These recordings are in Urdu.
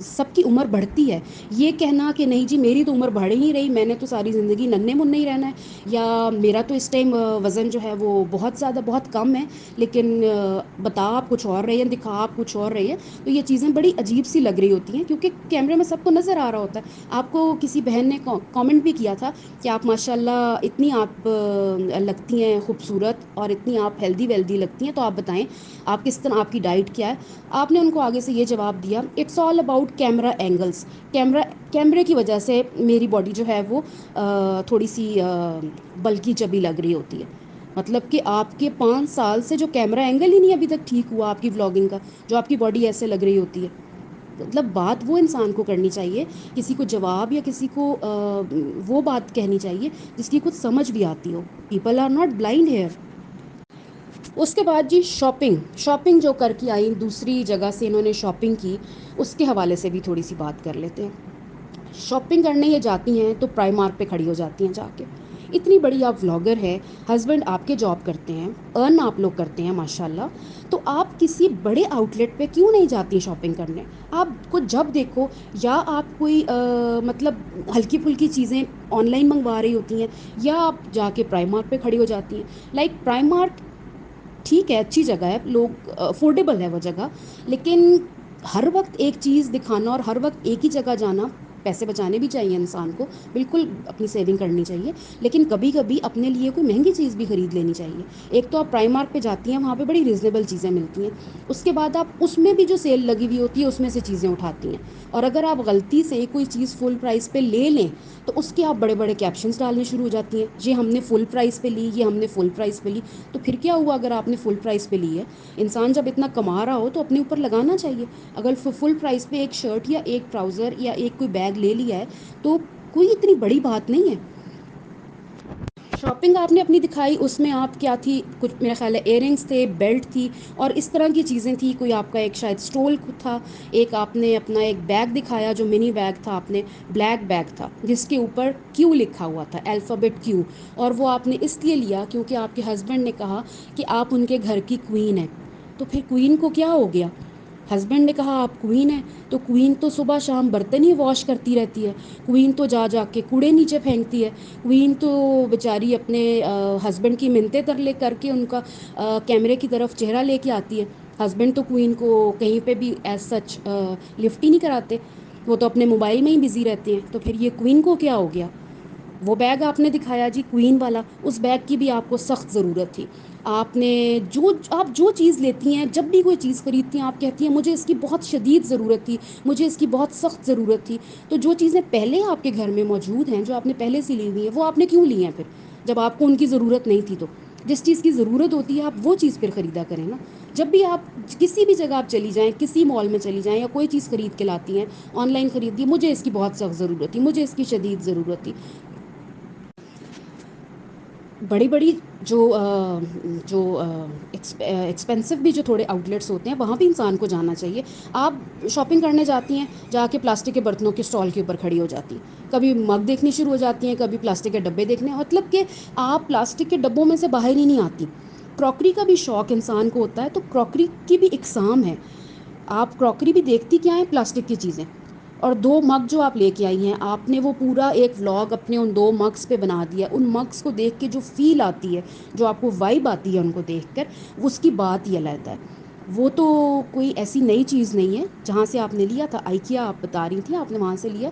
سب کی عمر بڑھتی ہے. یہ کہنا کہ نہیں جی میری تو عمر بڑھ ہی رہی, میں نے تو ساری زندگی ننھے منھے ہی رہنا ہے, یا میرا تو اس ٹائم وزن جو ہے وہ بہت زیادہ بہت کم ہے لیکن بتا آپ کچھ اور رہے ہیں, دکھا آپ کچھ اور رہے ہیں, تو یہ چیزیں بڑی عجیب سی لگ رہی ہوتی ہیں کیونکہ کیمرے میں سب کو نظر آ رہا ہوتا ہے. آپ کو کسی بہن نے کامنٹ بھی کیا تھا کہ آپ ماشاء اللہ اتنی آپ لگتی ہیں خوبصورت اور اتنی آپ ہیلدی ویلدی لگتی ہیں, تو آپ بتائیں آپ کس طرح, آپ کی ڈائٹ کیا ہے. آپ نے ان کو آگے سے یہ جواب دیا, it's all about camera angles, کیمرے کی وجہ سے میری باڈی جو ہے وہ تھوڑی سی بلکی چبی لگ رہی ہوتی ہے. مطلب کہ آپ کے 5 سال سے جو کیمرہ اینگل ہی نہیں ابھی تک ٹھیک ہوا آپ کی ولاگنگ کا, جو آپ کی باڈی ایسے لگ رہی ہوتی ہے. مطلب بات وہ انسان کو کرنی چاہیے, کسی کو جواب یا کسی کو وہ بات کہنی چاہیے جس کی کچھ سمجھ بھی آتی ہو. People are not blind here. اس کے بعد جی شاپنگ جو کر کے آئی دوسری جگہ سے انہوں نے شاپنگ کی, اس کے حوالے سے بھی تھوڑی سی بات کر لیتے ہیں. شاپنگ کرنے یہ جاتی ہیں تو پرائم مارک پہ کھڑی ہو جاتی ہیں جا کے. اتنی بڑی آپ ولاگر ہے, ہسبینڈ آپ کے جاب کرتے ہیں, ارن آپ لوگ کرتے ہیں ماشاء اللہ, تو آپ کسی بڑے آؤٹ لیٹ پہ کیوں نہیں جاتی شاپنگ کرنے. آپ کو جب دیکھو یا آپ کوئی مطلب ہلکی پھلکی چیزیں آن لائن منگوا رہی ہوتی ہیں, یا آپ جا کے پرائم مارک پہ کھڑی ہو جاتی ہیں. لائک پرائم مارک ٹھیک ہے, اچھی جگہ ہے, لوگ افورڈیبل ہے وہ جگہ, لیکن ہر وقت ایک چیز دکھانا اور ہر وقت ایک ہی جگہ جانا, پیسے بچانے بھی چاہیے انسان کو, بالکل اپنی سیونگ کرنی چاہیے, لیکن کبھی کبھی اپنے لیے کوئی مہنگی چیز بھی خرید لینی چاہیے. ایک تو آپ پرائم مارک پہ جاتی ہیں, وہاں پہ بڑی ریزنیبل چیزیں ملتی ہیں, اس کے بعد آپ اس میں بھی جو سیل لگی ہوئی ہوتی ہے اس میں سے چیزیں اٹھاتی ہیں, اور اگر آپ غلطی سے کوئی چیز فل پرائز پہ لے لیں تو اس کے آپ بڑے بڑے کیپشنز ڈالنے شروع ہو جاتی ہیں, یہ ہم نے فل پرائز پہ لی, یہ ہم نے فل پرائز پہ لی. تو پھر کیا ہوا اگر آپ نے فل پرائز پہ لی ہے؟ انسان جب اتنا کما رہا ہو تو اپنے اوپر لگانا چاہیے. اگر فل پرائز پہ ایک شرٹ یا ایک ٹراؤزر یا ایک کوئی بیگ لے لیا ہے تو کوئی اتنی بڑی بات نہیں ہے. شاپنگ آپ نے اپنی دکھائی, اس میں آپ کیا تھی, کچھ میرا خیال ہے ایئر رنگس تھے, بیلٹ تھی, اور اس طرح کی چیزیں تھیں. کوئی آپ کا ایک شاید اسٹول تھا, ایک آپ نے اپنا ایک بیگ دکھایا جو منی بیگ تھا, آپ نے بلیک بیگ تھا جس کے اوپر کیو لکھا ہوا تھا, الفابیٹ کیو, اور وہ آپ نے اس لیے لیا کیونکہ آپ کے ہسبینڈ نے کہا کہ آپ ان کے گھر کی کوئین ہیں. تو پھر کوئین کو کیا ہو گیا؟ ہسبینڈ نے کہا آپ کوئین ہیں, تو کوئین تو صبح شام برتن ہی واش کرتی رہتی ہے, کوئین تو جا جا کے کوڑے نیچے پھینکتی ہے, کوئین تو بیچاری اپنے ہسبینڈ کی منتیں ترلے کر کے ان کا کیمرے کی طرف چہرہ لے کے آتی ہے. ہسبینڈ تو کوئین کو کہیں پہ بھی ایز سچ لفٹ ہی نہیں کراتے, وہ تو اپنے موبائل میں ہی بزی رہتے ہیں. تو پھر یہ کوئین کو کیا ہو گیا؟ وہ بیگ آپ نے دکھایا جی کوئین والا, اس بیگ کی بھی آپ کو سخت ضرورت تھی. آپ نے آپ جو چیز لیتی ہیں, جب بھی کوئی چیز خریدتی ہیں, آپ کہتی ہیں مجھے اس کی بہت شدید ضرورت تھی, مجھے اس کی بہت سخت ضرورت تھی. تو جو چیزیں پہلے آپ کے گھر میں موجود ہیں, جو آپ نے پہلے سے لی ہوئی ہیں, وہ آپ نے کیوں لی ہیں پھر, جب آپ کو ان کی ضرورت نہیں تھی؟ تو جس چیز کی ضرورت ہوتی ہے آپ وہ چیز پھر خریدا کریں نا. جب بھی آپ کسی بھی جگہ آپ چلی جائیں, کسی مال میں چلی جائیں, یا کوئی چیز خرید کے لاتی ہیں, آن لائن خرید دی, مجھے اس کی بہت سخت ضرورت تھی, مجھے اس کی شدید ضرورت تھی. بڑی بڑی جو ایکسپینسو بھی جو تھوڑے آؤٹ لیٹس ہوتے ہیں, وہاں بھی انسان کو جانا چاہیے. آپ شاپنگ کرنے جاتی ہیں, جا کے پلاسٹک کے برتنوں کے اسٹال کے اوپر کھڑی ہو جاتی ہیں, کبھی مگ دیکھنی شروع ہو جاتی ہیں, کبھی پلاسٹک کے ڈبے دیکھنے, مطلب کہ آپ پلاسٹک کے ڈبوں میں سے باہر ہی نہیں آتی. کراکری کا بھی شوق انسان کو ہوتا ہے, تو کراکری کی بھی اقسام ہے. آپ کراکری بھی دیکھتی کیا ہیں؟ پلاسٹک کی چیزیں. اور 2 مگ جو آپ لے کے آئی ہیں, آپ نے وہ پورا ایک ولاگ اپنے ان 2 مگس پہ بنا دیا. ان مگس کو دیکھ کے جو فیل آتی ہے, جو آپ کو وائب آتی ہے ان کو دیکھ کر, اس کی بات ہی علیحدہ ہے. وہ تو کوئی ایسی نئی چیز نہیں ہے. جہاں سے آپ نے لیا تھا, آئیکیا آپ بتا رہی تھیں, آپ نے وہاں سے لیا,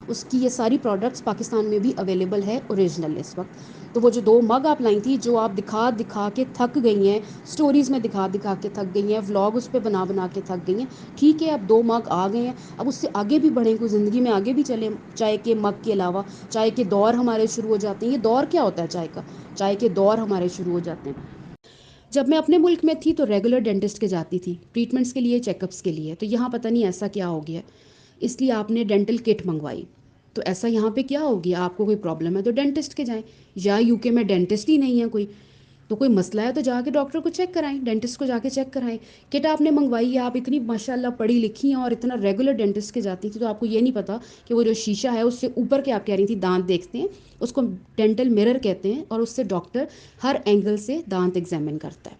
اس کی یہ ساری پروڈکٹس پاکستان میں بھی اویلیبل ہے اوریجنل اس وقت. تو وہ جو 2 مگ آپ لائیں تھیں, جو آپ دکھا دکھا کے تھک گئی ہیں, سٹوریز میں دکھا دکھا کے تھک گئی ہیں, ولاگ اس پہ بنا بنا کے تھک گئی ہیں, ٹھیک ہے اب 2 مگ آ گئے ہیں, اب اس سے آگے بھی بڑھیں, کوئی زندگی میں آگے بھی چلیں. چائے کے مگ کے علاوہ چائے کے دور ہمارے شروع ہو جاتے ہیں. یہ دور کیا ہوتا ہے چائے کا؟ چائے کے دور ہمارے شروع ہو جاتے ہیں. جب میں اپنے ملک میں تھی تو ریگولر ڈینٹسٹ کے جاتی تھی, ٹریٹمنٹس کے لیے, چیک اپس کے لیے. تو یہاں پتہ نہیں ایسا کیا ہو گیا, اس لیے آپ نے ڈینٹل کٹ منگوائی. تو ایسا یہاں پہ کیا ہو گیا؟ آپ کو کوئی پرابلم ہے تو ڈینٹسٹ کے جائیں, یا یو کے میں ڈینٹسٹ ہی نہیں ہے کوئی, تو کوئی مسئلہ ہے تو جا کے ڈاکٹر کو چیک کرائیں, ڈینٹسٹ کو جا کے چیک کرائیں. کٹ آپ نے منگوائی ہے, آپ اتنی ماشاء اللہ پڑھی لکھی ہیں اور اتنا ریگولر ڈینٹسٹ کے جاتی تھی, تو آپ کو یہ نہیں پتا کہ وہ جو شیشہ ہے اس سے اوپر کے, آپ کہہ رہی تھی دانت دیکھتے ہیں, اس کو ڈینٹل مرر کہتے ہیں, اور اس سے ڈاکٹر ہر اینگل سے دانت ایگزامن کرتا ہے.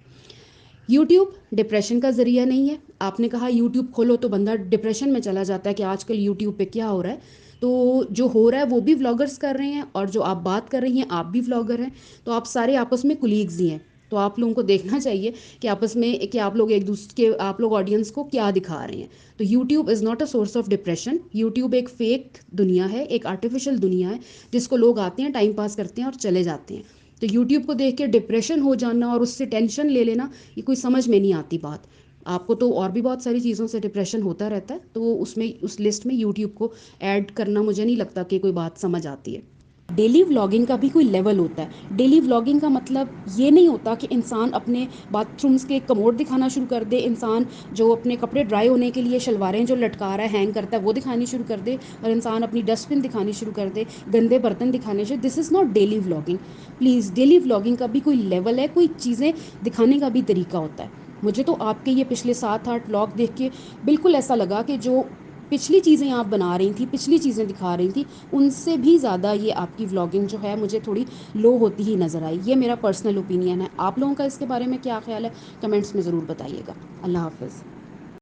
یوٹیوب ڈپریشن کا ذریعہ نہیں ہے. آپ نے کہا یوٹیوب کھولو تو بندہ ڈپریشن میں چلا جاتا ہے کہ آج کل یوٹیوب پہ کیا ہو رہا ہے. تو جو ہو رہا ہے وہ بھی ولاگرس کر رہے ہیں، اور جو آپ بات کر رہی ہیں آپ بھی ولاگر ہیں، تو آپ سارے آپس میں کلیگز ہی ہیں. تو آپ لوگوں کو دیکھنا چاہیے کہ آپس میں کہ آپ لوگ ایک دوسرے کے آپ لوگ آڈینس کو کیا دکھا رہے ہیں. تو YouTube is not a source of depression. YouTube ایک فیک دنیا ہے، ایک آرٹیفیشل دنیا ہے جس کو لوگ آتے ہیں، ٹائم پاس کرتے ہیں اور چلے جاتے ہیں. تو یوٹیوب کو دیکھ کے ڈپریشن ہو جانا اور اس سے ٹینشن لے لینا، یہ کوئی سمجھ میں نہیں آتی بات. آپ کو تو اور بھی بہت ساری چیزوں سے ڈپریشن ہوتا رہتا ہے، تو اس میں اس لسٹ میں یوٹیوب کو ایڈ کرنا مجھے نہیں لگتا کہ کوئی بات سمجھ آتی ہے. ڈیلی ولاگنگ کا بھی کوئی لیول ہوتا ہے. ڈیلی ولاگنگ کا مطلب یہ نہیں ہوتا کہ انسان اپنے باتھ رومس کے کموڈ دکھانا شروع کر دے، انسان جو اپنے کپڑے ڈرائی ہونے کے لیے شلواریں جو لٹکا رہا ہے، ہینگ کرتا ہے، وہ دکھانی شروع کر دے، اور انسان اپنی ڈسٹ بن دکھانی شروع کر دے، گندے برتن دکھانے شروع. This is not daily vlogging. Please, daily vlogging کا بھی کوئی لیول ہے، کوئی چیزیں دکھانے کا بھی طریقہ ہوتا ہے. مجھے تو آپ کے یہ پچھلے 7-8 ولاگ دیکھ کے بالکل ایسا لگا کہ جو پچھلی چیزیں آپ بنا رہی تھیں، پچھلی چیزیں دکھا رہی تھیں، ان سے بھی زیادہ یہ آپ کی ولاگنگ جو ہے مجھے تھوڑی لو ہوتی ہی نظر آئی. یہ میرا پرسنل اوپینین ہے. آپ لوگوں کا اس کے بارے میں کیا خیال ہے؟ کمنٹس میں ضرور بتائیے گا. اللہ حافظ.